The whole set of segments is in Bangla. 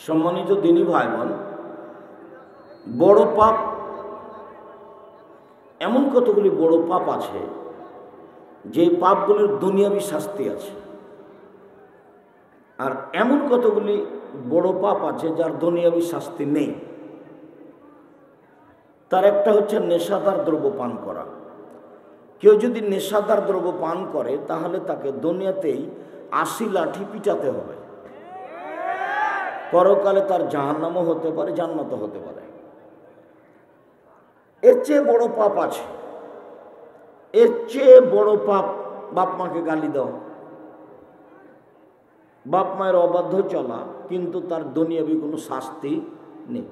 সম্মানিত দিনী ভাই বোন, বড় পাপ, এমন কতগুলি বড় পাপ আছে যে পাপগুলির দুনিয়াবী শাস্তি আছে, আর এমন কতগুলি বড় পাপ আছে যার দুনিয়াবী শাস্তি নেই। তার একটা হচ্ছে নেশাদার দ্রব্য পান করা। কেউ যদি নেশাদার দ্রব্য পান করে তাহলে তাকে দুনিয়াতেই ৮০ লাঠি পিটাতে হবে, পরকালে তার জাহান্নামও হতে পারে, জান্নাতও হতে পারে। এর চেয়ে বড় পাপ আছে, এর চেয়ে বড় পাপ বাপ মাকে গালি দেওয়া, বাপ মায়ের অবাধ্য চলা, কিন্তু তার দুনিয়াবী কোনো শাস্তি নেই।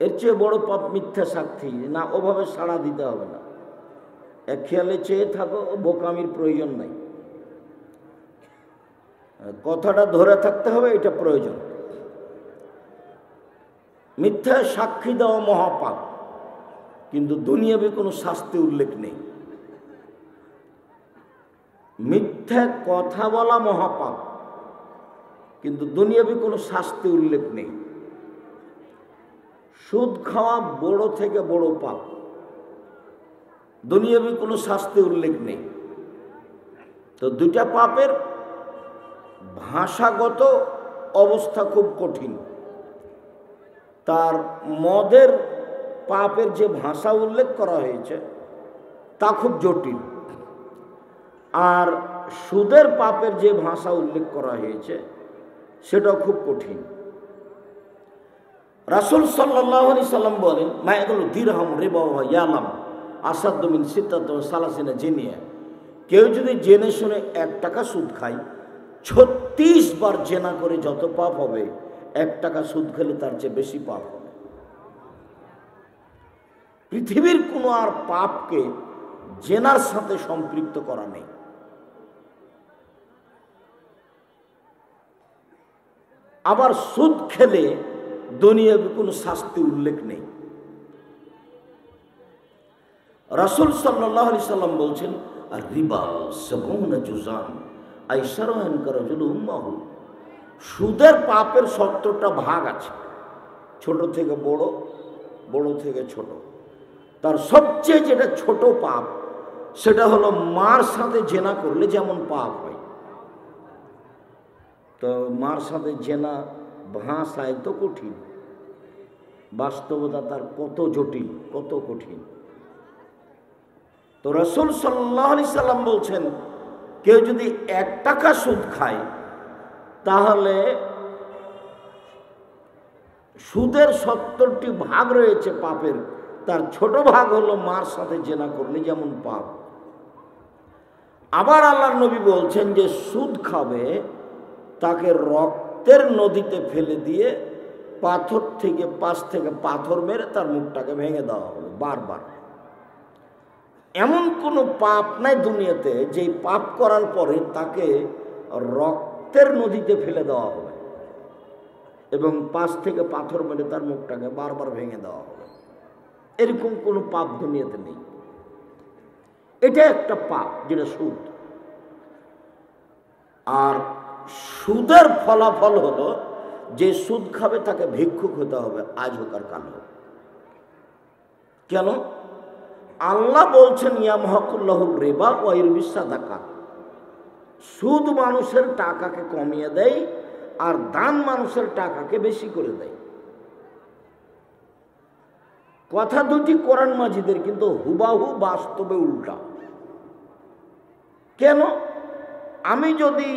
এর চেয়ে বড় পাপ মিথ্যা সাক্ষী, না ওভাবে সাড়া দিতে হবে না, এক খেয়ালে চেয়ে থাকো, বোকামির প্রয়োজন নাই, কথাটা ধরে থাকতে হবে, এটা প্রয়োজন। মিথ্যা সাক্ষী দেওয়া মহাপাপ, কিন্তু দুনিয়াবী কোনো শাস্তি উল্লেখ নেই। মিথ্যা কথা বলা মহাপাপ, কিন্তু দুনিয়াবী কোনো শাস্তি উল্লেখ নেই। সুদ খাওয়া বড় থেকে বড় পাপ, দুনিয়াবী কোনো শাস্তি উল্লেখ নেই। তো দুইটা পাপের ভাষাগত অবস্থা খুব কঠিন। তার মদের পাপের যে ভাষা উল্লেখ করা হয়েছে তা খুব জটিল, আর সুদের পাপের যে ভাষা উল্লেখ করা হয়েছে সেটাও খুব কঠিন। রাসূল সাল্লাল্লাহু আলাইহি সাল্লাম বলেন, মায়াকুল দিরহাম রিবা ওয়া ইয়ালাম আসাদ্দু মিন সিত্তাতি ওয়া সালাসিনা জিনিয়া। কেউ যদি জেনে শুনে ১ টাকা সুদ খায়, ৩৬ বার জেনা করে যত পাপ হবে, ১ টাকা সুদ খেলে তার চেয়ে বেশি পাপ হবে। পৃথিবীর কোনো আর পাপকে জেনার সাথে সম্পৃক্ত করা নেই। আবার সুদ খেলে দুনিয়াবী কোনো শাস্তি উল্লেখ নেই। রাসূল সাল্লাল্লাহু আলাইহি সাল্লাম বলছেন, আর রিবা সাবউনা জুজান আইসারহান কারাজুল উম্মাহু। সুদের পাপের ৭০টা ভাগ আছে, ছোট থেকে বড়, বড় থেকে ছোট। তার সবচেয়ে যেটা ছোট পাপ সেটা হলো মার সাথে জেনা করলে যেমন পাপ হয়। তো মার সাথে জেনা ভাষায় তো কঠিন, বাস্তবতা তার কত জটিল, কত কঠিন। তো রাসূল সাল্লাল্লাহু আলাইহি সাল্লাম বলছেন, কেউ যদি ১ টাকা সুদ খায় তাহলে সুদের ৭০টি ভাগ রয়েছে পাপের, তার ছোট ভাগ হলো মার সাথে জেনা করলে যেমন পাপ। আবার আল্লাহর নবী বলছেন যে সুদ খাবে তাকে রক্তের নদীতে ফেলে দিয়ে পাথর থেকে পাশ থেকে পাথর মেরে তার মুখটাকে ভেঙে দেওয়া হবে বারবার। এমন কোনো পাপ নাই দুনিয়াতে যে পাপ করার পরে তাকে রক্তের নদীতে ফেলে দেওয়া হবে এবং পাশ থেকে পাথর মেরে তার মুখটাকে বারবার ভেঙে দেওয়া হবে। এরকম কোনো পাপ দুনিয়াতে নেই। এটা একটা পাপ, যেটা সুদ। আর সুদের ফলাফল হলো যে সুদ খাবে তাকে ভিক্ষুক হতে হবে, আজ হোক আর কাল হোক। কেন? আল্লাহ বলছেন, ইয়ামহাকুল্লাহুর রিবা ওয়া ইউরবিস সাদাকাত। সুদ মানুষের টাকাকে কমিয়ে দেয় আর দান মানুষের টাকাকে বেশি করে দেয়। কথা দুটি কোরআন মাজিদের, কিন্তু হুবাহু বাস্তবে উল্টা। কেন? আমি যদি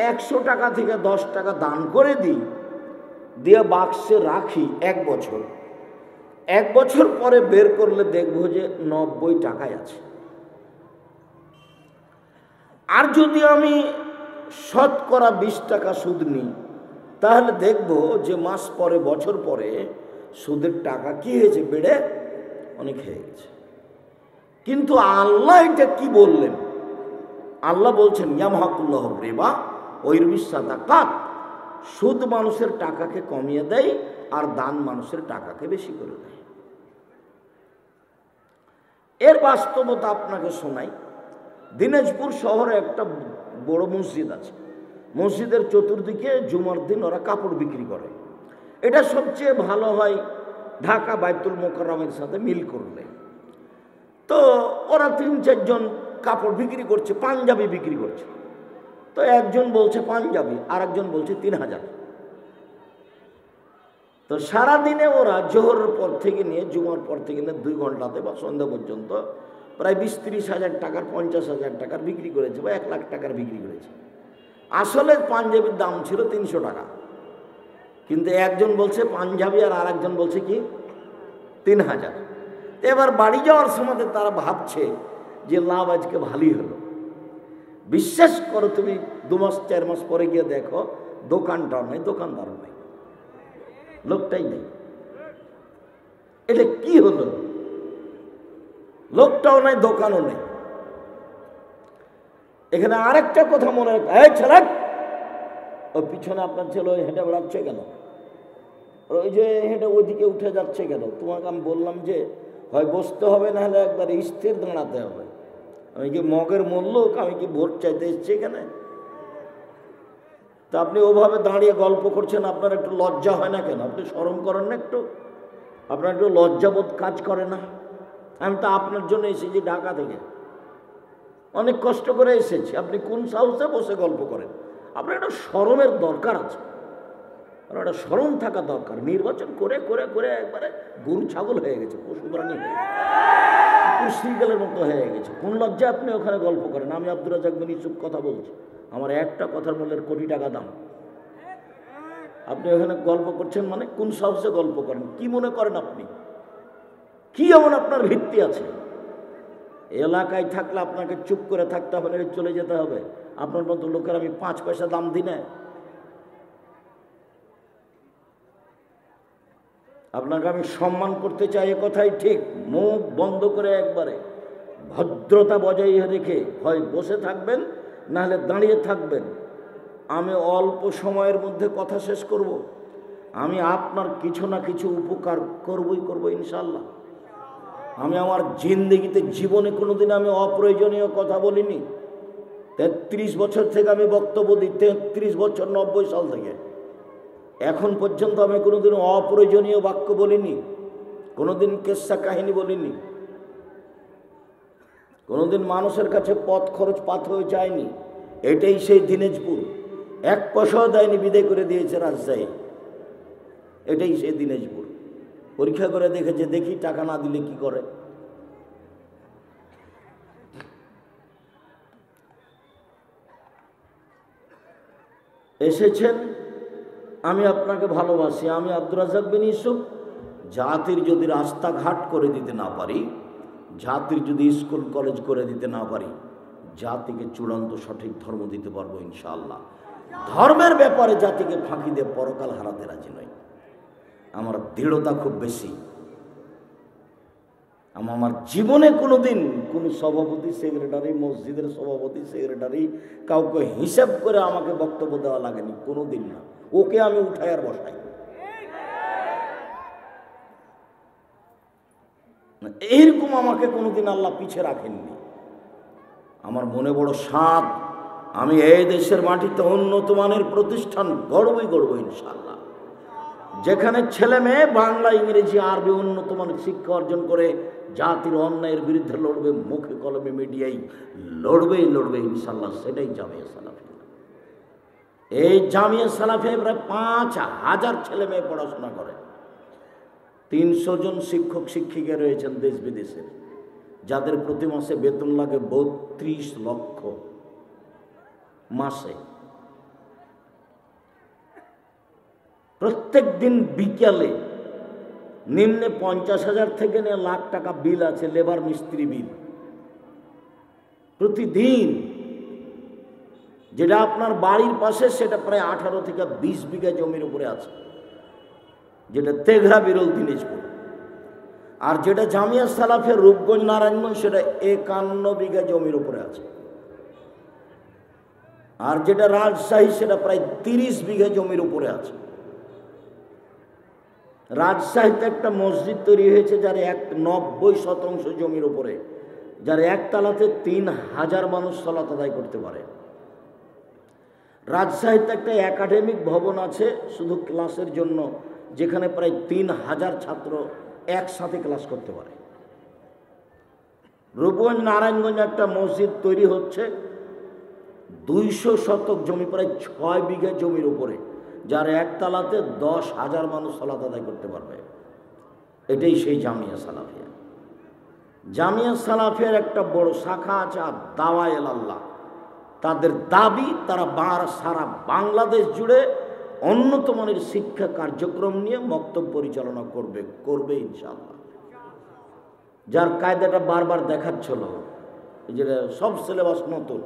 ১০০ টাকা থেকে ১০ টাকা দান করে দিই, দিয়ে বাক্সে রাখি ১ বছর, ১ বছর পরে বের করলে দেখব যে ৯০ টাকায় আছে। আর যদি আমি শতকরা ২০ টাকা সুদ নিই, তাহলে দেখব যে মাস পরে, বছর পরে সুদের টাকা কি হয়েছে? বেড়ে অনেক হয়ে গেছে। কিন্তু আল্লাহ এটা কি বললেন? আল্লাহ বলছেন, ইয়ামহাকুল্লাহুর রিবা ওয়া ইউরবিস সাদাকাত। সুদ মানুষের টাকাকে কমিয়ে দেয় আর দান মানুষের টাকাকে বেশি করে দেয়। এর বাস্তবতা আপনাকে শোনাই। দিনাজপুর শহরে একটা বড় মসজিদ আছে, মসজিদের চতুর্দিকে জুমার দিন ওরা কাপড় বিক্রি করে। এটা সবচেয়ে ভালো হয় ঢাকা বাইতুল মোকাররমের সাথে মিল করলে। তো ওরা 3-4 জন কাপড় বিক্রি করছে, পাঞ্জাবি বিক্রি করছে। তো একজন বলছে পাঞ্জাবি, আর একজন বলছে 3000। তো সারাদিনে ওরা জোহরের পর থেকে নিয়ে জুমার পর থেকে নিয়ে 2 ঘন্টাতে বা সন্ধ্যা পর্যন্ত প্রায় 20-30 হাজার টাকার, 50 হাজার টাকার বিক্রি করেছে বা 1 লাখ টাকার বিক্রি করেছে। আসলে পাঞ্জাবির দাম ছিল 300 টাকা, কিন্তু একজন বলছে পাঞ্জাবি আর আরেকজন বলছে কি 3000। এবার বাড়ি যাওয়ার সময় তারা ভাবছে যে লাভ আজকে ভালোই হলো। বিশ্বাস করো, তুমি 2 মাস 4 মাস পরে গিয়ে দেখো দোকানটাও নেই, দোকানদারও নেই, লোকটাই নেই। এটা কি হলো? লোকটাও নাই, দোকানও নেই। এখানে আরেকটা কথা মনে রাখবে, এই ছেলে, ওই পিছনে আপনার ছেলে ওই হেঁটে বেড়াচ্ছে কেন? ওই যে হেঁটে ওইদিকে উঠে যাচ্ছে কেন? তোমাকে আমি বললাম যে হয় বসতে হবে, না হলে একবার স্থির দাঁড়াতে হবে। আমি কি মগের মূল্য, আমি কি ভোট চাইতে এসছি এখানে? তা আপনি ওভাবে দাঁড়িয়ে গল্প করছেন, আপনার একটু লজ্জা হয় না কেন? আপনি শরম করেন না একটু? আপনার একটু লজ্জাবোধ কাজ করে না? আমি তো আপনার জন্য এসেছি ঢাকা থেকে, অনেক কষ্ট করে এসেছি। আপনি কোন সাহসে বসে গল্প করেন? আপনার একটা শরমের দরকার আছে, আর একটা শরম থাকা দরকার। নির্বাচন করে করে করে একবারে গরু ছাগল হয়ে গেছে, পশু প্রাণী হয়ে গেছে, কুশৃঙ্খলের মতো হয়ে গেছে। কোন লজ্জা আপনি ওখানে গল্প করেন? আমি আব্দুর রাজ্জাক বিন ইউসুফ কথা বলছি, আমার একটা কথার মূল্যের কোটি টাকা দাম। আপনি ওখানে গল্প করছেন মানে কোন সাহসে গল্প করেন? কি মনে করেন আপনি? কি এমন আপনার ভিত্তি আছে? এলাকায় থাকলে আপনাকে চুপ করে থাকতে হবে, না চলে যেতে হবে? আপনার মতো লোকের আমি 5 পয়সা দাম দিই না। আপনাকে আমি সম্মান করতে চাই, এ কথাই ঠিক। মুখ বন্ধ করে একবারে ভদ্রতা বজায় রেখে হয় বসে থাকবেন, না হলে দাঁড়িয়ে থাকবেন। আমি অল্প সময়ের মধ্যে কথা শেষ করব। আমি আপনার কিছু না কিছু উপকার করবই করব ইনশাল্লাহ। আমি আমার জিন্দেগিতে জীবনে কোনোদিন আমি অপ্রয়োজনীয় কথা বলিনি। 33 বছর থেকে আমি বক্তব্য দিই, 33 বছর 90 সাল থেকে এখন পর্যন্ত আমি কোনোদিন অপ্রয়োজনীয় বাক্য বলিনি, কোনোদিন কেসা কাহিনী বলিনি, কোনোদিন মানুষের কাছে পথ খরচ পাথর যায়নি। এটাই সেই দিনাজপুর, 1 পয়সাও দেয়নি, বিদায় করে দিয়েছে রাজশাহী। এটাই সেই দিনাজপুর। পরীক্ষা করে দেখেছে, দেখি টাকা না দিলে কি করে। এসেছেন, আমি আপনাকে ভালোবাসি। আমি আব্দুর রাজ্জাক বিন ইউসুফ জাতির যদি রাস্তাঘাট করে দিতে না পারি, জাতির যদি স্কুল কলেজ করে দিতে না পারি, জাতিকে চূড়ান্ত সঠিক ধর্ম দিতে পারবো ইনশাআল্লাহ। ধর্মের ব্যাপারে জাতিকে ফাঁকি দিয়ে পরকাল হারাতে রাজি নই। আমার দৃঢ়তা খুব বেশি। আমার জীবনে কোনোদিন কোনো সভাপতি সেক্রেটারি, মসজিদের সভাপতি সেক্রেটারি কাউকে হিসাব করে আমাকে বক্তব্য দেওয়া লাগেনি, কোনোদিন না। ওকে আমি উঠাই আর বসাই। এইরকম আমাকে কোনোদিন আল্লাহ পিছে রাখেননি। আমার মনে বড় সাধ, আমি এই দেশের মাটিতে উন্নত মানের প্রতিষ্ঠান গড়বই গড়ব ইনশাআল্লাহ। যেখানে ছেলে মেয়ে বাংলা, ইংরেজি, আরবি উন্নত মানের শিক্ষা অর্জন করে জাতির অন্যায়ের বিরুদ্ধে লড়বে, মুখে কলমে মিডিয়ায় লড়বে ইনশাআল্লাহ, সেটাই জামিয়া সালাফিয়া। এই জামিয়া সালাফিয়া প্রায় 5000 ছেলে মেয়ে পড়াশোনা করে। 300 জন শিক্ষক শিক্ষিকা রয়েছেন দেশ বিদেশের, যাদের প্রতি মাসে বেতন লাগে 32 লক্ষ মাসে। প্রত্যেক দিন বিকালে নিম্নে 50,000 থেকে নিয়ে লাখ টাকা বিল আছে, লেবার মিস্ত্রি বিল প্রতিদিন। যেটা আপনার বাড়ির পাশে সেটা প্রায় 18 থেকে 20 বিঘা জমির উপরে আছে, যেটা তেঘরা বিরল দিনাজপুর। আর যেটা জামিয়া সালাফের রূপগঞ্জ নারায়ণগঞ্জ সেটা 51 বিঘা জমির উপরে আছে। আর যেটা রাজশাহী সেটা প্রায় 30 বিঘা জমির উপরে আছে। রাজশাহীতে একটা মসজিদ তৈরি হয়েছে যার 90% জমির উপরে, যার একতলাতে 3000 মানুষ সালাত আদায় করতে পারে। রাজশাহীতে একটা একাডেমিক ভবন আছে শুধু ক্লাসের জন্য, যেখানে প্রায় 3000 ছাত্র একসাথে ক্লাস করতে পারে। রূপগঞ্জ নারায়ণগঞ্জ একটা মসজিদ তৈরি হচ্ছে, 200 শতক জমি, প্রায় 6 বিঘা জমির উপরে, যার একতলাতে 10,000 মানুষ সালাত আদায় করতে পারবে। এটাই সেই জামিয়া সালাফিয়া। জামিয়া সালাফিয়ার একটা বড় শাখা আছে আর দাওয়ায়ে আল্লাহ। তাদের দাবি তারা সারা বাংলাদেশ জুড়ে উন্নত মানের শিক্ষা কার্যক্রম নিয়ে মক্তব পরিচালনা করবে ইনশাআল্লাহ। যার কায়দাটা বারবার দেখাচ্ছিল, যেটা সব সিলেবাস নতুন,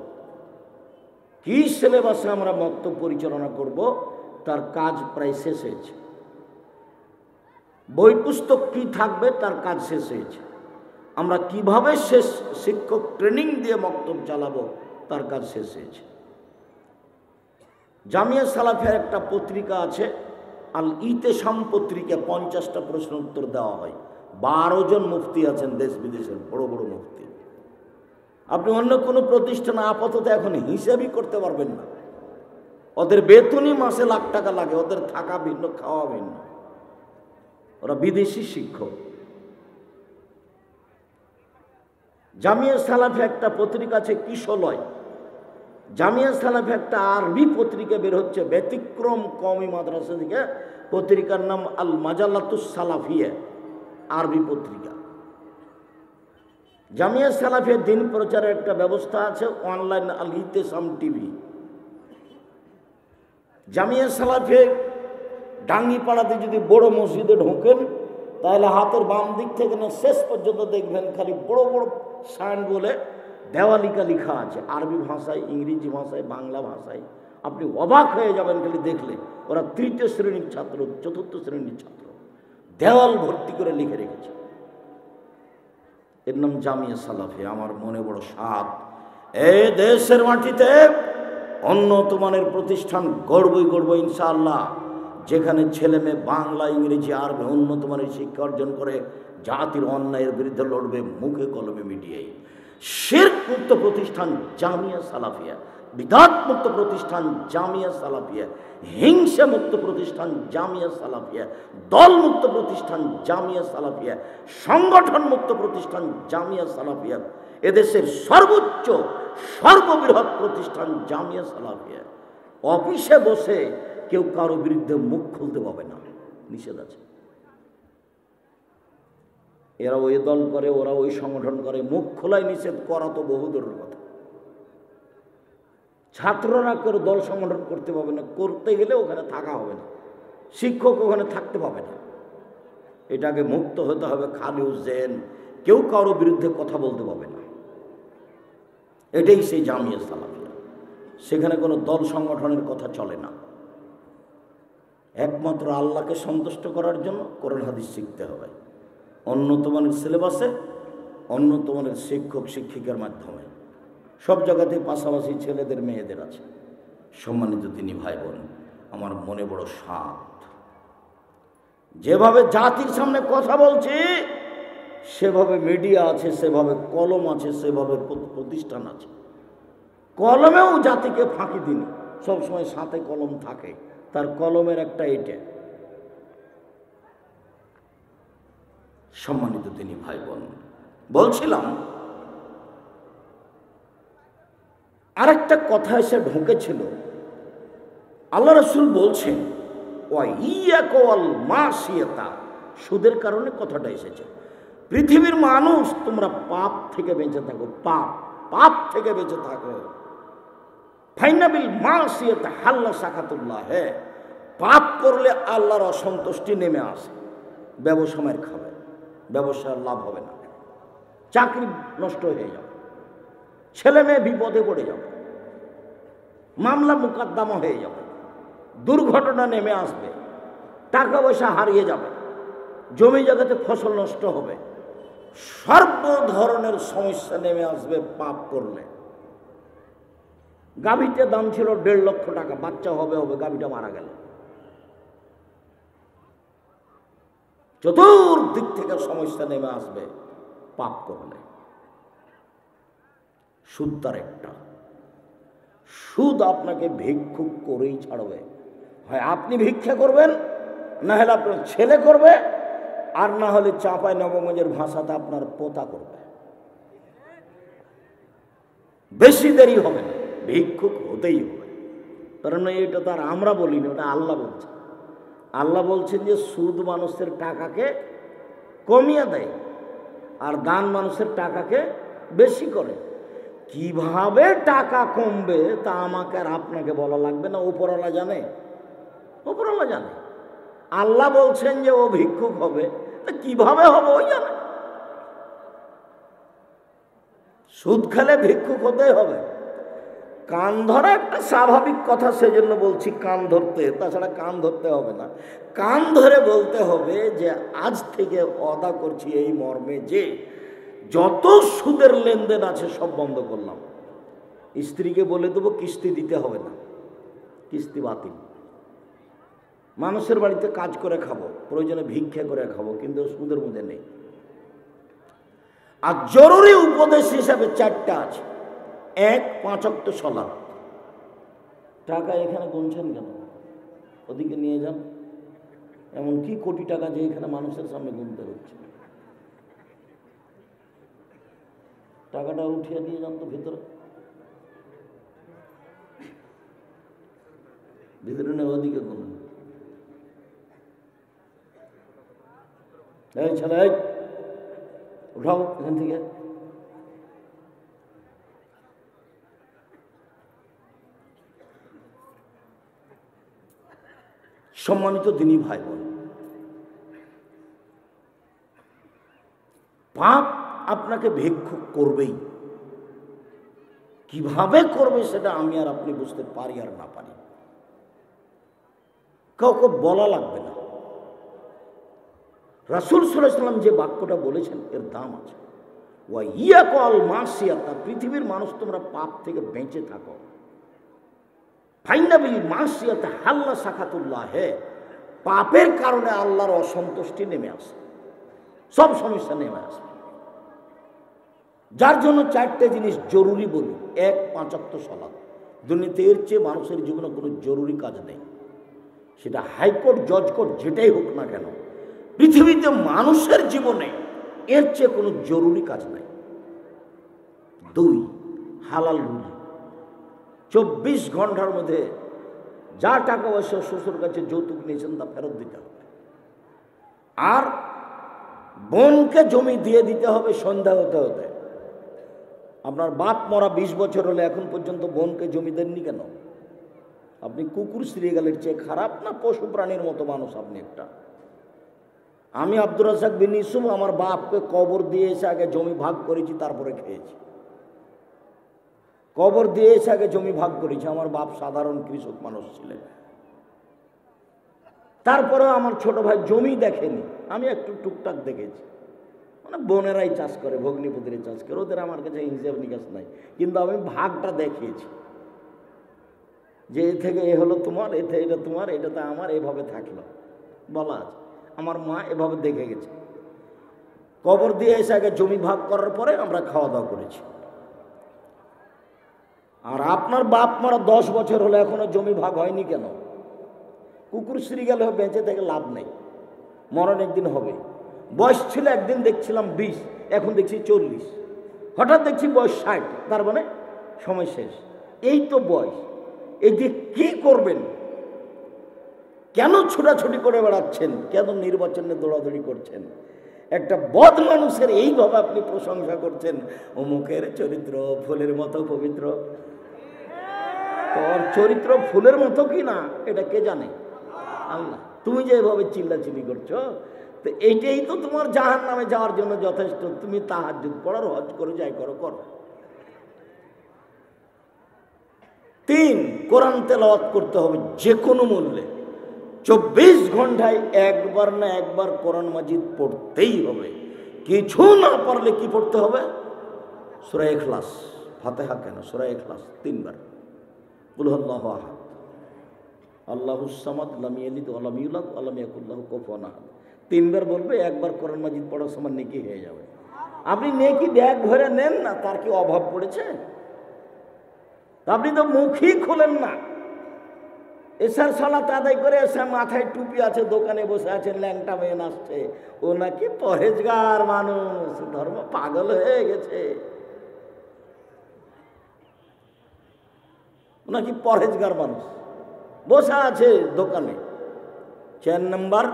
কি সিলেবাসে আমরা মক্তব পরিচালনা করব তার কাজ প্রায় শেষ হয়েছে। বই পুস্তক কি থাকবে তার কাজ শেষ হয়েছে। আমরা কিভাবে শিক্ষক ট্রেনিং দিয়ে মক্তব চালাবো তার কাজ শেষ হয়েছে। জামিয়া সালাফিয়ার একটা পত্রিকা আছে, আল ইতেসাম পত্রিকা, 50টা প্রশ্ন উত্তর দেওয়া হয়। 12 জন মুফতি আছেন দেশ বিদেশের, বড় বড় মুফতি। আপনি অন্য কোনো প্রতিষ্ঠানে আপাতত এখন হিসাবই করতে পারবেন না। ওদের বেতনই মাসে লাখ টাকা লাগে, ওদের থাকা ভিন্ন, খাওয়া ভিন্ন, ওরা বিদেশি শিক্ষক। জামিয়া সালাফি একটা পত্রিকা আছে কিশলয়। জামিয়া সালাফি একটা আরবি পত্রিকা বের হচ্ছে ব্যতিক্রম কওমি মাদ্রাসা থেকে, পত্রিকার নাম আল মাজাল্লাতুস সালাফিয়া, আরবি পত্রিকা। জামিয়া সালাফিয়া দিন প্রচারের একটা ব্যবস্থা আছে, অনলাইন আল ইতেসাম টিভি। জামিয়া সালাফিয়া ডাঙ্গিপাড়াতে যদি বড় মসজিদে ঢোকেন তাহলে হাতের বাম দিক থেকে না শেষ পর্যন্ত দেখবেন খালি বড় বড় সাইন বলে দেওয়ালিকা লেখা আছে, আরবি ভাষায়, ইংরেজি ভাষায়, বাংলা ভাষায়। আপনি অবাক হয়ে যাবেন খালি দেখলে। ওরা 3য় শ্রেণীর ছাত্র, 4র্থ শ্রেণীর ছাত্র, দেওয়াল ভর্তি করে লিখে রেখেছে। এর নাম জামিয়া সালাফি। আমার মনে বড় সাধ, এই দেশের মাটিতে উন্নত মানের প্রতিষ্ঠান গড়বই ইনশাআল্লাহ, যেখানে ছেলে মেয়ে বাংলা, ইংরেজি, আরবি উন্নত মানের শিক্ষা অর্জন করে জাতির অন্যায়ের বিরুদ্ধে লড়বে মুখে কলমে মিডিয়ায়। শিরক মুক্ত প্রতিষ্ঠান জামিয়া সালাফিয়া, বিদাত মুক্ত প্রতিষ্ঠান জামিয়া সালাফিয়া, হিংসা মুক্ত প্রতিষ্ঠান জামিয়া সালাফিয়া, দল মুক্ত প্রতিষ্ঠান জামিয়া সালাফিয়া, সংগঠন মুক্ত প্রতিষ্ঠান জামিয়া সালাফিয়া, এদেশের সর্বোচ্চ সর্ববৃহৎ প্রতিষ্ঠান জামিয়া সালাফিয়া। অফিসে বসে কেউ কারো বিরুদ্ধে মুখ খুলতে পাবে না, নিষেধ আছে। এরা ওই দল করে, ওরা ওই সংগঠন করে, মুখ খোলাই নিষেধ করা তো বহু দূরের কথা। ছাত্ররা কেউ দল সংগঠন করতে পাবে না, করতে গেলে ওখানে থাকা হবে না, শিক্ষক ওখানে থাকতে পাবে না। এটাকে মুক্ত হতে হবে, খালি জেন, কেউ কারো বিরুদ্ধে কথা বলতে পাবে না। এটাই সেই জামিয়া সালাফিয়া। সেখানে কোনো দল সংগঠনের কথা চলে না। একমাত্র আল্লাহকে সন্তুষ্ট করার জন্য কোরআন হাদিস শিখতে হবে, উন্নত মানের সিলেবাসে, উন্নত মানের শিক্ষক শিক্ষিকার মাধ্যমে। সব জায়গাতেই পাশাপাশি ছেলেদের মেয়েদের আছে। সম্মানিত দিনী ভাই বোন, আমার মনে বড় সাধ, যেভাবে জাতির সামনে কথা বলছি সেভাবে মিডিয়া আছে, সেভাবে কলম আছে, সেভাবে প্রতিষ্ঠান আছে। কলমেও জাতিকে ফাঁকি দিন, সবসময় সাথে কলম থাকে, তার কলমের একটা এটা। সম্মানিত দিনী ভাই বোন, বলছিলাম আরেকটা কথা এসে ঢুকেছিল। আল্লাহ রাসূল বলছেন ওয়া ইয়াকা ওয়াল মাসিয়াতা, সুদের কারণে কথাটা এসেছে। পৃথিবীর মানুষ, তোমরা পাপ থেকে বেঁচে থাকো, পাপ থেকে বেঁচে থাকো। ফাইনাবিল মাসিয়াতা হাল্লা সাকাতুল্লাহ, হ্যাঁ, পাপ করলে আল্লাহর অসন্তুষ্টি নেমে আসে। ব্যবসা মার খাবে, ব্যবসার লাভ হবে না, চাকরি নষ্ট হয়ে যাবে, ছেলে মেয়ে বিপদে পড়ে যাবে, মামলা মোকদ্দমা হয়ে যাবে, দুর্ঘটনা নেমে আসবে, টাকা পয়সা হারিয়ে যাবে, জমি জায়গাতে ফসল নষ্ট হবে, সর্ব ধরনের সমস্যা নেমে আসবে পাপ করলে। গাভীটার দাম ছিল 1.5 লক্ষ টাকা, বাচ্চা হবে, গাভীটা মারা গেল। চতুর্দিক থেকে সমস্যা নেমে আসবে পাপ করলে। সুদ তার একটা, সুদ আপনাকে ভিক্ষুক করেই ছাড়বে। হয় আপনি ভিক্ষা করবেন, না হলে আপনার ছেলে করবে, আর না হলে চাঁপাই নবগঞ্জের ভাষাতে আপনার পোতা করবে। বেশি দেরি হবে না, ভিক্ষুক হতেই হবে। কারণ এটা তো আর আমরা বলিনি, ওটা আল্লাহ বলছেন। আল্লাহ বলছেন যে সুদ মানুষের টাকাকে কমিয়ে দেয় আর দান মানুষের টাকাকে বেশি করে। কিভাবে টাকা কমবে তা আমাকে আর আপনাকে বলা লাগবে না, উপরওয়ালা জানে, উপরওয়ালা জানে। আল্লাহ বলছেন যে ও ভিক্ষুক হবে, তা কিভাবে হবে ওই জানে। সুদ খেলে ভিক্ষুক হতেই হবে। কান ধরা একটা স্বাভাবিক কথা, সেজন্য বলছি কান ধরতে, তাছাড়া কান ধরতে হবে না। কান ধরে বলতে হবে যে আজ থেকে ওয়াদা করছি এই মর্মে যে যত সুদের লেনদেন আছে সব বন্ধ করলাম। স্ত্রীকে বলে দেবো কিস্তি দিতে হবে না, কিস্তি বাতিল। মানুষের বাড়িতে কাজ করে খাবো, প্রয়োজনে ভিক্ষা করে খাবো, কিন্তু সুদের মধ্যে নেই। আর জরুরি উপদেশ হিসাবে 4টা আছে। 1, 5 ওয়াক্ত সালাত। টাকা এখানে গুনছেন কেন? ওদিকে নিয়ে যান। এমন কি কোটি টাকা যে এখানে মানুষের সামনে গুনতে হচ্ছে? টাকাটা উঠিয়ে দিয়ে যান তো ভিতরে, ভিতরে নেই, ওদিকে গুনুন। এই ছেলে, উঠাও এখান থেকে। সম্মানিত দিনী ভাই বোন, পাপ আপনাকে ভিক্ষুক করবেই। কিভাবে করবে সেটা আমি আর আপনি বুঝতে পারি আর না পারি, কাউকে বলা লাগবে না। রাসূল সাল্লাল্লাহু আলাইহি ওয়াসাল্লাম যে বাক্যটা বলেছেন এর দাম আছে। ওয়া ইয়াকুল মাসিয়াতা, পৃথিবীর মানুষ তোমরা পাপ থেকে বেঁচে থাকো। ফাইন্না বিল মাসিয়াতা হাল্লা সাখাতুল্লাহ, পাপের কারণে আল্লাহর অসন্তুষ্টি নেমে আসে, সব সমস্যা নেমে আসে। যার জন্য 4টে জিনিস জরুরি বলি। 1, 5 ওয়াক্ত সালাত। দুনিয়াতে এর চেয়ে মানুষের জীবনে কোনো জরুরি কাজ নেই, সেটা হাইকোর্ট, জজ কোর্ট, যেটাই হোক না কেন, পৃথিবীতে মানুষের জীবনে এর চেয়ে কোনো জরুরি কাজ নাই। 2, হালাল রুজি। 24 ঘন্টার মধ্যে যা টাকা পয়সা শ্বশুর কাছে যৌতুক নিয়েছেন তা ফেরত দিতে হবে। আর বোনকে জমি দিয়ে দিতে হবে সন্ধ্যা হতে হতে। আপনার বাপ মরা 20 বছর হলে এখন পর্যন্ত বোনকে জমি দেননি কেন? আপনি কুকুর শ্রীগালের চেয়ে খারাপ না পশু প্রাণীর মতো মানুষ আপনি একটা? আমি আব্দুর রাজ্জাক বিন ইউসুফ আমার বাপকে কবর দিয়ে এসে আগে জমি ভাগ করেছি, তারপরে খেয়েছি। কবর দিয়ে এসে আগে জমি ভাগ করেছি। আমার বাপ সাধারণ কৃষক মানুষ ছিলেন। তারপরে আমার ছোট ভাই জমি দেখেনি, আমি একটু টুকটাক দেখেছি। মানে বোনেরাই চাষ করে, ভগ্নিপতিরা চাষ করে, ওদের আমার কাছে হিসাব নিকাশ নাই, কিন্তু আমি ভাগটা দেখিয়েছি যে এ থেকে এ হলো তোমার, এতে এটা তোমার, এটাতে আমার, এভাবে থাকলো বলা আছে। আমার মা এভাবে দেখে গেছে। কবর দিয়ে এসে আগে জমি ভাগ করার পরে আমরা খাওয়া দাওয়া করেছি। আর আপনার বাপ মারা 10 বছর হলে এখনো জমি ভাগ হয়নি কেন? কুকুর শ্রীগাল হয়ে বেঁচে থেকে লাভ নেই, মরণ একদিন হবে। বয়স ছিল একদিন দেখছিলাম 20, এখন দেখছি 40, হঠাৎ দেখছি বয়স 60, তার মানে সময় শেষ। এই তো বয়স। এই যে কি করবেন? কেন ছোটাছুটি করে বেড়াচ্ছেন? কেন নির্বাচনে দৌড়াদৌড়ি করছেন? একটা বদ মানুষের এইভাবে আপনি প্রশংসা করছেন, অমুকের চরিত্র ফুলের মতো পবিত্র। তোর চরিত্র ফুলের মতো কি না এটা কে জানে? আল্লাহ। তুমি যে এভাবে চিল্লাচিল্লি করছো, তো এইটাই তো তোমার জাহান্নামে যাওয়ার জন্য যথেষ্ট। তুমি তাহাজ্জুদ পড়ো, হজ করো, যাই করো করো। 3, কোরআন তেলাওয়াত করতে হবে যে কোনো মূল্যে। 24 ঘন্টায় একবার না একবার কোরআন মাজিদ পড়তেই হবে। কিছু না পারলে কি পড়তে হবে? সূরা ইখলাস, ফাতিহা কেন, সূরা ইখলাস 3 বার। কুল হুয়াল্লাহু আহাদ, আল্লাহুস সামাদ, লাম ইয়ালিদ ওয়া লাম ইউলাদ ওয়া লাম ইয়াকুল লাহু কুফুয়ান আহাদ। 3 বার বলবে, একবার কোরআন মাজিদ পড়ার সময় নেকি হয়ে যাবে। আপনি নেকি ব্যাগ ভরে নেন না, তার কি অভাব পড়েছে? আপনি তো মুখই খোলেন না। এসার সালাত আদায় করে এসে মাথায় টুপি আছে, দোকানে বসে আছেন, ল্যাংটা মেয়ে নাচছে, ও নাকি পরেজগার মানুষ, ধর্ম পাগল হয়ে গেছে, ও নাকি পরেজগার মানুষ, বসে আছে দোকানে। 4 নম্বর,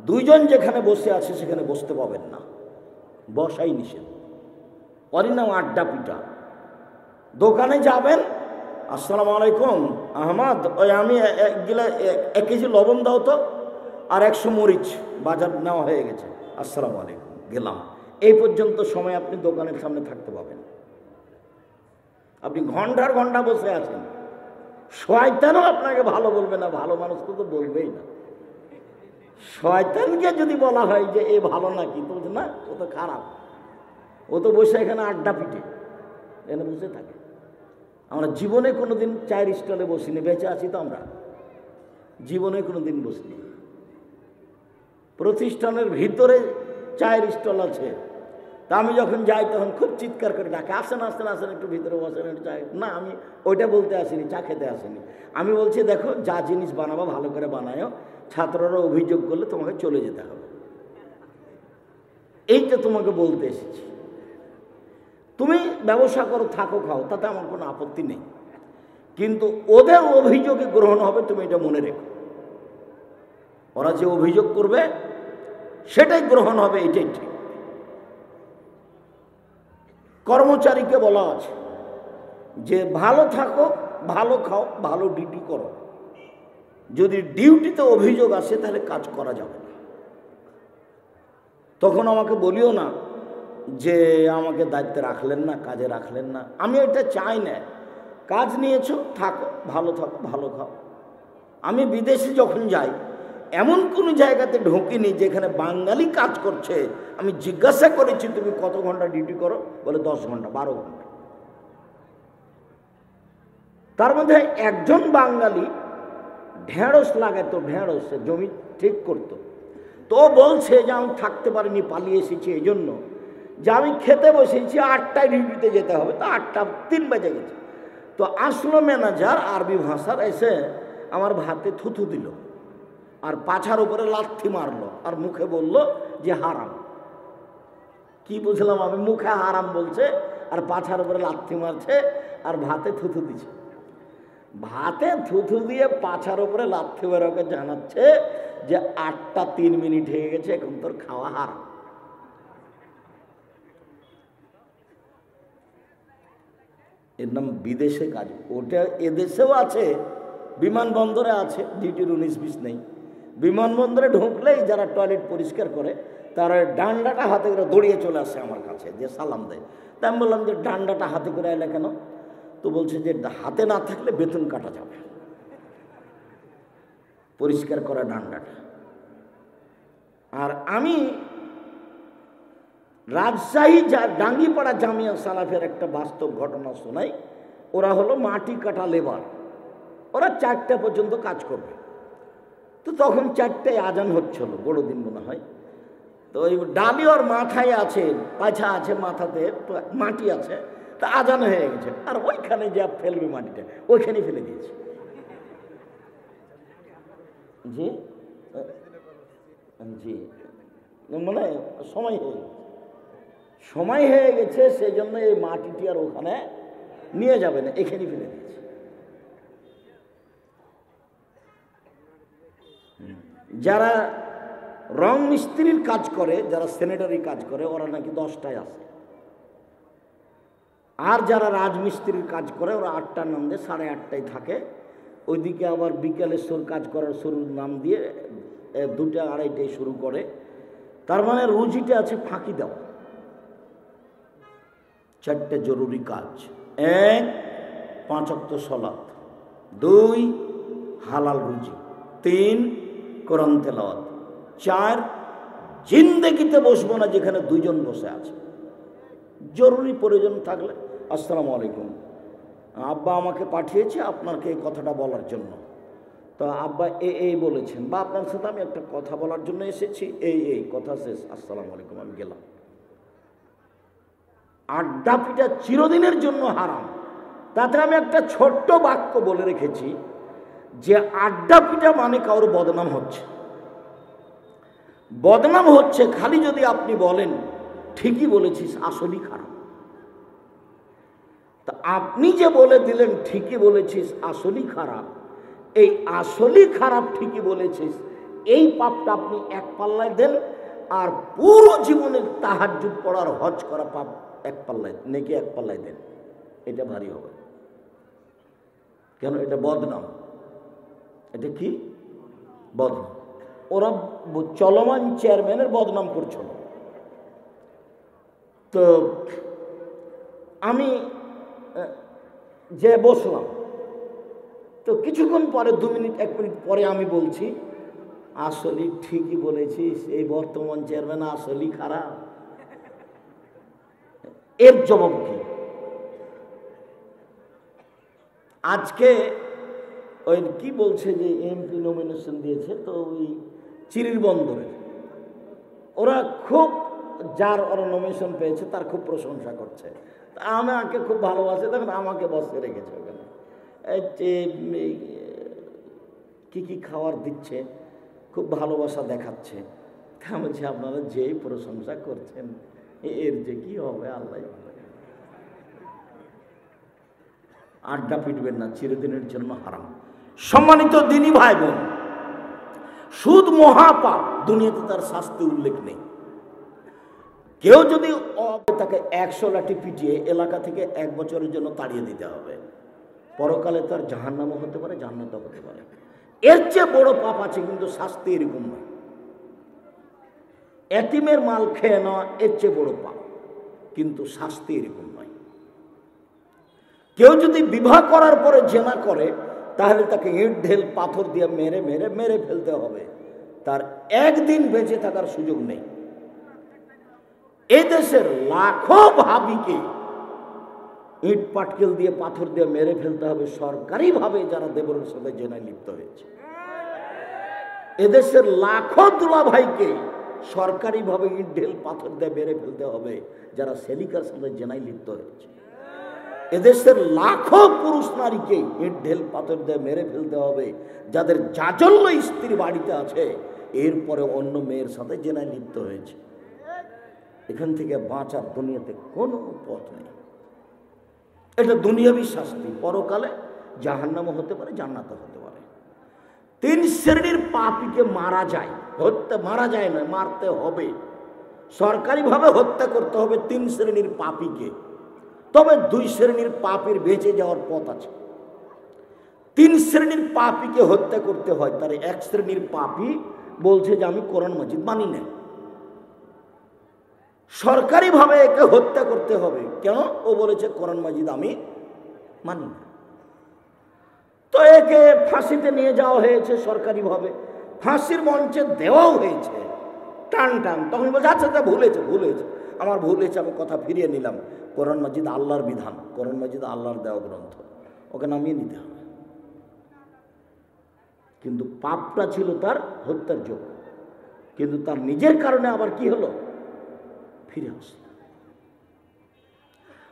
দুইজন যেখানে বসে আছে সেখানে বসতে পাবেন না, বসাই নিষেধ। ওরই নাম আড্ডা পিটা। দোকানে যাবেন, আসসালামু আলাইকুম আহমদ, ওই আমি 1 কেজি লবণ দাও তো, আর 100 মরিচ, বাজার নেওয়া হয়ে গেছে, আসসালামু আলাইকুম, গেলাম। এই পর্যন্ত সময় আপনি দোকানের সামনে থাকতে পাবেন। আপনি ঘন্টার ঘন্টা বসে আছেন, শয়তানও আপনাকে ভালো বলবে না, ভালো মানুষ তো বলবেই না। শয়তানকে যদি বলা হয় যে এ ভালো নাকি, তো না, ও তো খারাপ, ও তো বসে এখানে আড্ডা পিটে এখানে বসে থাকে। আমরা জীবনে কোনোদিন চায়ের স্টলে বসিনি, বেঁচে আছি তো আমরা, জীবনে কোনোদিন বসিনি। প্রতিষ্ঠানের ভিতরে চায়ের স্টল আছে, তা আমি যখন যাই তখন খুব চিৎকার করে ডাকে, আসেন আসেন আসেন, একটু ভিতরে বসেন, একটু চা। না, আমি ওইটা বলতে আসিনি, চা খেতে আসিনি। আমি বলছি দেখো, যা জিনিস বানাবো ভালো করে বানায়ও, ছাত্ররা অভিযোগ করলে তোমাকে চলে যেতে হবে, এইটা তোমাকে বলতে এসেছি। তুমি ব্যবসা করো, থাকো, খাও, তাতে আমার কোনো আপত্তি নেই, কিন্তু ওদের অভিযোগে গ্রহণ হবে, তুমি এটা মনে রেখো। ওরা যে অভিযোগ করবে সেটাই গ্রহণ হবে, এটাই ঠিক। কর্মচারীকে বলা আছে যে ভালো থাকো, ভালো খাও, ভালো ডিউটি করো। যদি ডিউটিতে অভিযোগ আসে তাহলে কাজ করা যাবে না। তখন আমাকে বলিও না যে আমাকে দায়িত্বে রাখলেন না, কাজে রাখলেন না। আমি এটা চাই না। কাজ নিয়েছো, থাকো, ভালো থাকো, ভালো খাও। আমি বিদেশে যখন যাই এমন কোনো জায়গাতে ঢুকিনি যেখানে বাঙালি কাজ করছে, আমি জিজ্ঞাসা করেছি তুমি কত ঘন্টা ডিউটি করো, বলে 10 ঘন্টা, 12 ঘন্টা। তার মধ্যে একজন বাঙালি ঢেঁড়স লাগাতো, ঢেঁড়স জমি ঠিক করতো, তো বলছে যে আমি থাকতে পারিনি, পালিয়ে এসেছি এই জন্য যে আমি খেতে বসেছি, 8টায় ডিউটিতে যেতে হবে, তো 8:03 বেজে গেছে। তো আসলো ম্যানেজার আরবি ভাষার, এসে আমার ভাতে থুথু দিল, আর পাছার উপরে লাথি মারলো, আর মুখে বলল যে হারাম। কি বুঝলাম আমি? মুখে হারাম বলছে, আর পাছার উপরে লাথি মারছে, আর ভাতে থুথু দিচ্ছে। ভাতে থুথু দিয়ে পাছার উপরে লাথি মেরে ওকে জানাচ্ছে যে 8:03 হয়ে গেছে, এখন তোর খাওয়া হারাম। এর নাম বিদেশে কাজ। ওটা এদেশেও আছে, বিমানবন্দরে আছে, ডিউটির 19-20 নেই। বিমানবন্দরে ঢুকলেই যারা টয়লেট পরিষ্কার করে তারা ডান্ডাটা হাতে করে দৌড়িয়ে চলে আসে আমার কাছে, যে সালাম দেয়। তা আমি বললাম যে ডান্ডাটা হাতে করে এলে কেন? তো বলছে যে হাতে না থাকলে বেতন কাটা যাবে, পরিষ্কার করা ডান্ডাটা। আর আমি রাজশাহী ডাঙ্গিপাড়া জামিয়া সালাফের একটা বাস্তব ঘটনা শোনাই। ওরা হলো মাটি কাটা লেবার, ওরা 4টা পর্যন্ত কাজ করবে। তো তখন 4টায় আজান হচ্ছিল, বড়দিন মনে হয়। তো ওই ডালি ওর মাথায় আছে, পাছা আছে, মাথাতে মাটি আছে, তা আজান হয়ে গেছে, আর ওইখানে যা ফেলবে মাটিটা, ওইখানে ফেলে দিয়েছে। জি জি, মানে সময় হয়ে গেছে, সেই জন্য এই মাটিটি আর ওখানে নিয়ে যাবে না, এখানে ফেলে দিয়েছে। যারা রং মিস্ত্রির কাজ করে, যারা স্যানিটারি কাজ করে, ওরা নাকি 10টায় আসে। আর যারা রাজমিস্ত্রির কাজ করে ওরা 8টার নাম দিয়ে 8:30টায় থাকে। ওইদিকে আবার বিকেলে কাজ করার শুরুর নাম দিয়ে 2টা 2:30টায় শুরু করে। তার মানে রুজিটা আছে ফাঁকি দেওয়া। 4টে জরুরি কাজ: 1 5 ওয়াক্ত সালাত, 2 হালাল রুজি, 3 কোরআন তেলাওয়াত, 4 জিন্দেগিতে বসবো না যেখানে 2 জন বসে আছে। জরুরি প্রয়োজন থাকলে আসসালামু আলাইকুম, আব্বা আমাকে পাঠিয়েছে আপনাকে এই কথাটা বলার জন্য। তো আব্বা এই বলেছেন, বা আপনার সাথে আমি একটা কথা বলার জন্য এসেছি, এই কথা শেষ, আসসালামু আলাইকুম, আমি গেলাম। আড্ডা পিটা চিরদিনের জন্য হারাম। তাতে আমি একটা ছোট্ট বাক্য বলে রেখেছি যে আড্ডা পিটা মানে কারোর বদনাম হচ্ছে। বদনাম হচ্ছে খালি যদি আপনি বলেন ঠিকই বলেছিস আসলেই খারাপ। তা আপনি যে বলে দিলেন ঠিকই বলেছিস আসলেই খারাপ, এই আসলেই খারাপ ঠিকই বলেছিস এই পাপটা আপনি এক পাল্লায় দেন, আর পুরো জীবনের তাহাজ্জুদ পড়ার হজ করা পাপ এক পাল্লায়, নেকি এক পাল্লায় দেন। এটা ভারী হবে। কেন? এটা বদনাম। এটা কি বদনাম? ওরা চলমান চেয়ারম্যানের বদনাম করছিল। তো আমি যে বসলাম, তো কিছুক্ষণ পরে 2 মিনিট 1 মিনিট পরে আমি বলছি আসলে ঠিকই বলেছিস, এই বর্তমান চেয়ারম্যান আসলেই খারাপ। এর জবাব কি? আজকে ওই কি বলছে যে এমপি নমিনেশন দিয়েছে, তো ওই চিরির বন্দরে ওরা খুব, যার ওরা নমিনেশন পেয়েছে তার খুব প্রশংসা করছে। আমাকে খুব ভালোবাসে, তখন আমাকে বসে রেখেছে ওখানে। কি কি খাবার দিচ্ছে, খুব ভালোবাসা দেখাচ্ছে। আমি বলছি আপনারা যেই প্রশংসা করছেন এর যে কি হবে আল্লাহ। আড্ডা পিটবেন না, চিরদিনের জন্য হারাম। সম্মানিত দিনী ভাই বোন, সুদ মহাপাপ, দুনিয়াতে তার শাস্তি উল্লেখ নেই। কেউ যদি তাকে 100 লাঠি পিটিয়ে এলাকা থেকে 1 বছরের জন্য তাড়িয়ে দিতে হবে, পরকালে তার জাহান্নামও হতে পারে, জান্নাতও হতে পারে। এর চেয়ে বড় পাপ আছে, কিন্তু শাস্তি এরকম না। এতিমের মাল খেয়ে নেওয়া এর চেয়ে বড় পাপ, কিন্তু শাস্তি এরকম নয়। কেউ যদি বিবাহ করার পরে জেনা করে, তাহলে তাকে ইট ঢেল পাথর দিয়ে মেরে মেরে মেরে ফেলতে হবে, তার একদিন বেঁচে থাকার সুযোগ নেই। এদেশের লাখো ভাবিকে ইট পাটকেল দিয়ে পাথর দিয়ে মেরে ফেলতে হবে সরকারিভাবে, যারা দেবরের সাথে জেনায় লিপ্ত হয়েছে। এদেশের লাখো দুলা ভাইকে সরকারিভাবে ইট ঢেল পাথর দিয়ে মেরে ফেলতে হবে, যারা সেলিকার সাথে জেনায় লিপ্ত হয়েছে। এদেশের লাখো পুরুষ নারীকে ইট ঢেল পাথর দিয়ে মেরে ফেলতে হবে, যাদের জাজল্য স্ত্রী বাড়িতে আছে, এরপরে অন্য মেয়ের সাথে জেনায় লিপ্ত হয়েছে। এখান থেকে বাঁচার দুনিয়াতে কোনো পথ নেই। এটা দুনিয়াবি শাস্তি, পরকালে জাহান্নামও হতে পারে, জান্নাতও হতে পারে। 3 শ্রেণীর পাপীকে মারা যায়, মারা যায় না, মারতে হবে। সরকারিভাবে হত্যা করতে হবে 3 শ্রেণীর পাপীকে। তবে 2 শ্রেণীর পাপীর বেঁচে যাওয়ার পথ আছে। 3 শ্রেণীর পাপীকে হত্যা করতে হয়। তার 1 শ্রেণীর পাপী বলছে যে আমি কোরআন মাজিদ মানি না, সরকারিভাবে একে হত্যা করতে হবে। কেন? ও বলেছে কোরআন মাজিদ আমি মানি না। তো একে ফাঁসিতে নিয়ে যাওয়া হয়েছে সরকারিভাবে, ফাঁসির মঞ্চে দেওয়াও হয়েছে টান টান। তখন বলছে আচ্ছা তা ভুলেছে, আমার ভুল হয়েছে, আমি কথা ফিরিয়ে নিলাম। কোরআন মাজিদ আল্লাহর বিধান, কোরআন মাজিদ আল্লাহর দেওয়া গ্রন্থ, ওকে নামিয়ে নিতে হবে। কিন্তু পাপটা ছিল তার হত্যার যোগ্য, কিন্তু তার নিজের কারণে আবার কি হলো, ফিরে আসল।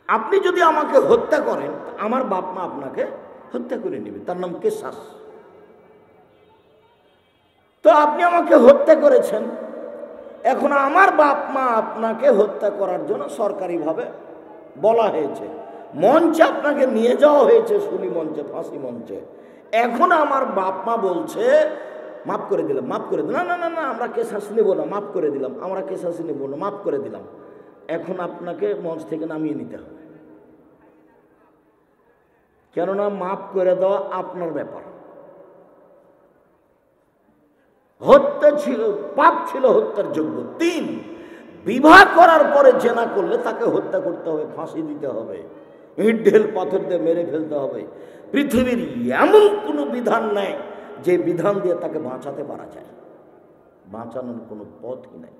আপনি যদি আমাকে হত্যা করেন, আমার বাপ মা আপনাকে হত্যা করে নেবে, তার নাম কেসাস। তো আপনি আমাকে হত্যা করেছেন, এখন আমার বাপ মা আপনাকে হত্যা করার জন্য সরকারিভাবে বলা হয়েছে, মঞ্চে আপনাকে নিয়ে যাওয়া হয়েছে, শুনি মঞ্চে, ফাঁসি মঞ্চে। এখন আমার বাপ মা বলছে মাফ করে দিলাম, মাফ করে দিলাম, না না না আমরা কেসাস নেব না, মাফ করে দিলাম, আমরা কেসাস নেব না, মাফ করে দিলাম। এখন আপনাকে মঞ্চ থেকে নামিয়ে নিতে হবে, কেননা মাফ করে দেওয়া আপনার ব্যাপার। হত্যা ছিল, পাপ ছিল হত্যার যোগ্য। 3, বিবাহ করার পরে জেনা করলে তাকে হত্যা করতে হবে, ফাঁসি দিতে হবে, ইট ঢেল পাথর দিয়ে মেরে ফেলতে হবে। পৃথিবীর এমন কোনো বিধান নেই যে বিধান দিয়ে তাকে বাঁচাতে পারা যায়, বাঁচানোর কোনো পথই নাই।